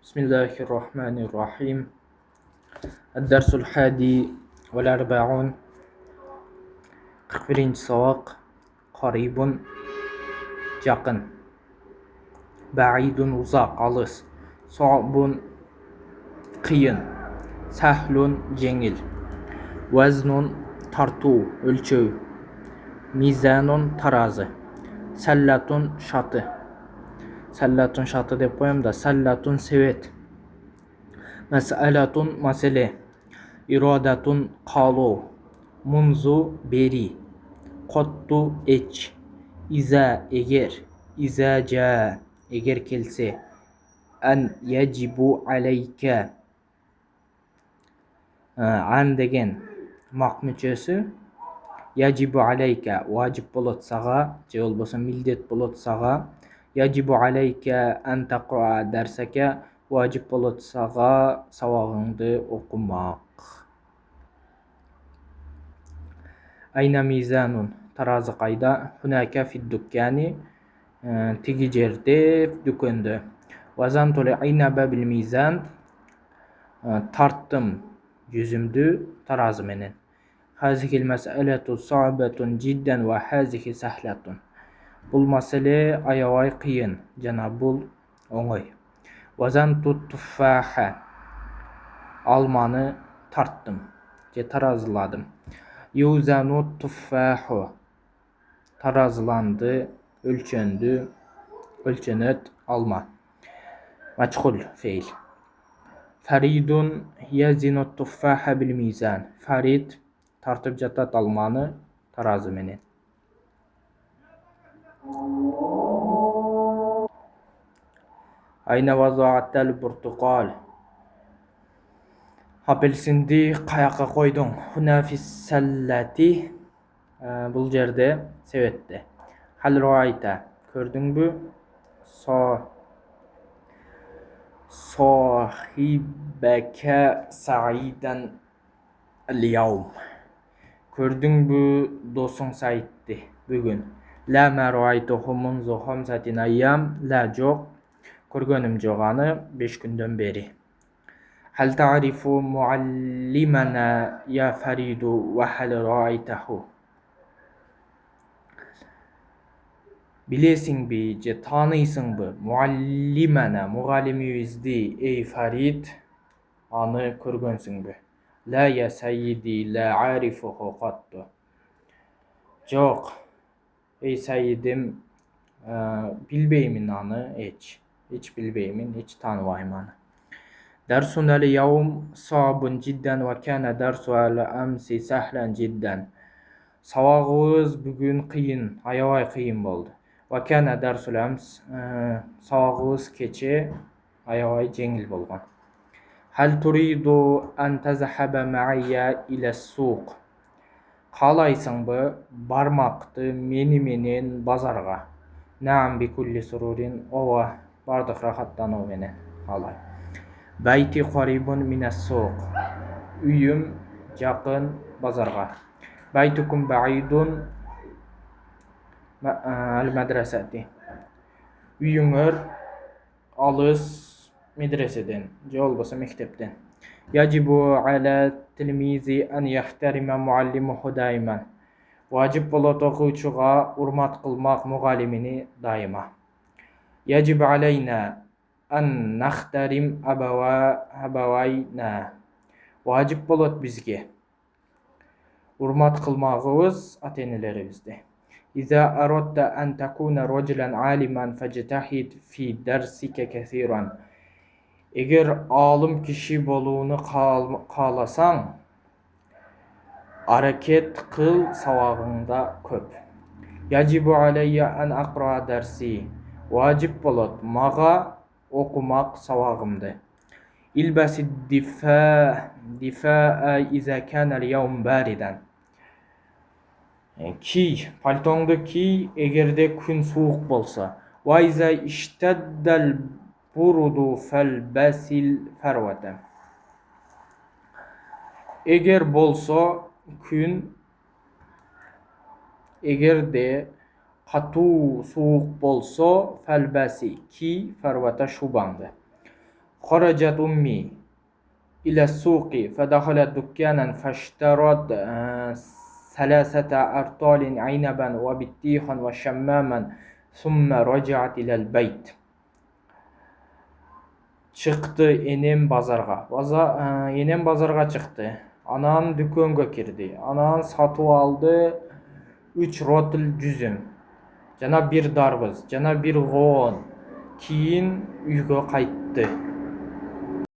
بسم الله الرحمن الرحيم. الدرس الحادي والأربعون. 41 سبق. قريب жақын. بعيد uzak, alыс. صعب қиын. سهل жеңіл. وزن тарту, өлчеу. ميزان таразы. سلة шаты. Сәлләтун шаты деп қоям да. Сәлләтун себет. Мәсәләтун мәселе. Ирадатун қалу. Мунзу бери. Qottу эч. Иза егер. Иза жа егер келсе. Ан яджибу алейка. Ан деген мақ мүшесі. Яджибу алейка важип болот саға, же болбосо милдет болот саға. Яджибу алейка ан тақра дәрсәкә, важип болот саға сабағыңды оқымақ. Айна мизанун, таразы қайда? Хунака фид дуккани, тиги жерде, дүкенде. Вазантуле айна бабил мизан, тарттым жүзімді таразы менен. Хазихил мәсәләту сабатун жиддан ва хазихи сахлатун. Бұл мәселе аябай қиын, жана бұл оңой. Вазанту туффаха, алманы тарттым, же таразыладым. Юзану туффаху, таразыланды, өлчөндү, өлчөнөт алма. Мачхул фейл. Фаридун язину туффаха бил мизан. Фарид тартып жатат алманы таразы менен. Айна вазааттал буртуқал. Апельсинди қаяққа қойдың? Хунафис сәлләти, бұл жерде себетте. Хал руайта, көрдің бі? Сахибәкә саидан al-yawm. Көрдің бі досың сайтты бүгін? Ла ма руайтуху мунзу хамсатин айям. Ла жоқ, көргөнім жоғаны 5 күнден бері. Хал та'рифу муаллимана я Фариду ва хал руайтаху. Білесің бі, же танысың бі? Муаллимана, мұғалимибізді, ей Фарид, аны көргөнсің бі? Ла я сайиди ла арифуху қатту. Жоқ, ей сайидим, білбеймін аны, еч білбеймін, еч танывайым аны. Дарсун али яум сабун жиддан ва кана дарсу али амси сахлан жиддан. Сабағыбыз бүгін қиын, аябай қиын болды. Ва кана дарсул амс, сабағыбыз кече аябай жеңіл болған. Хал туриду ан тазахаба ма'ия иля суq. Қалайсың бі бармақты менен базарға? Наам би кулли сурурин, ова бардық рахаттану менен. Қалай? Байти қарибун минас суq. Үйім жақын базарға. Байтукум баидун al-madrasati. Үйіңір алыс медреседен, же болбосо мектептен. Яджибу аля тилмизи ан яхтарима муаллимуху дайман. Важип болот окуучуга урмат кылмак мугалимини дайыма. Яджибу алайна ан нахтарим абавайна. Важип болот бизге урмат кылмагыбыз ата-энелерибизди. Иза арадта ан такуна раджулан алиман фажтахид фи дарсика касиран. Егер алым киши болууну кааласаң, аракет кыл сабагыңда көп. Яджибу алайя ан акра дарси. Важип болот мага окумак сабагымды. Илбаси дифаа иза кана al-yawm баридан. Ки, пальтоңды ки, эгерде күн суық болса. Ва иза иштаддал буруду фалбасил фарвата. Егер болса күн, егерде катуу суық болса, фалбаси ки фарвата шубаңды. خرجت أمي إلى السوق فدخلت دكانا فاشترت 3 أرطال عنبا وبطيخا وشماما ثم رجعت إلى البيت. Çıktı enem bazarga. Enem bazarga çıktı. Anan dükkөнгө kirdi. Anan satıp aldı 3 rotil жүзүм. Жана 1 дарбыз, жана 1 гоон. Кийин үйгө кайтты.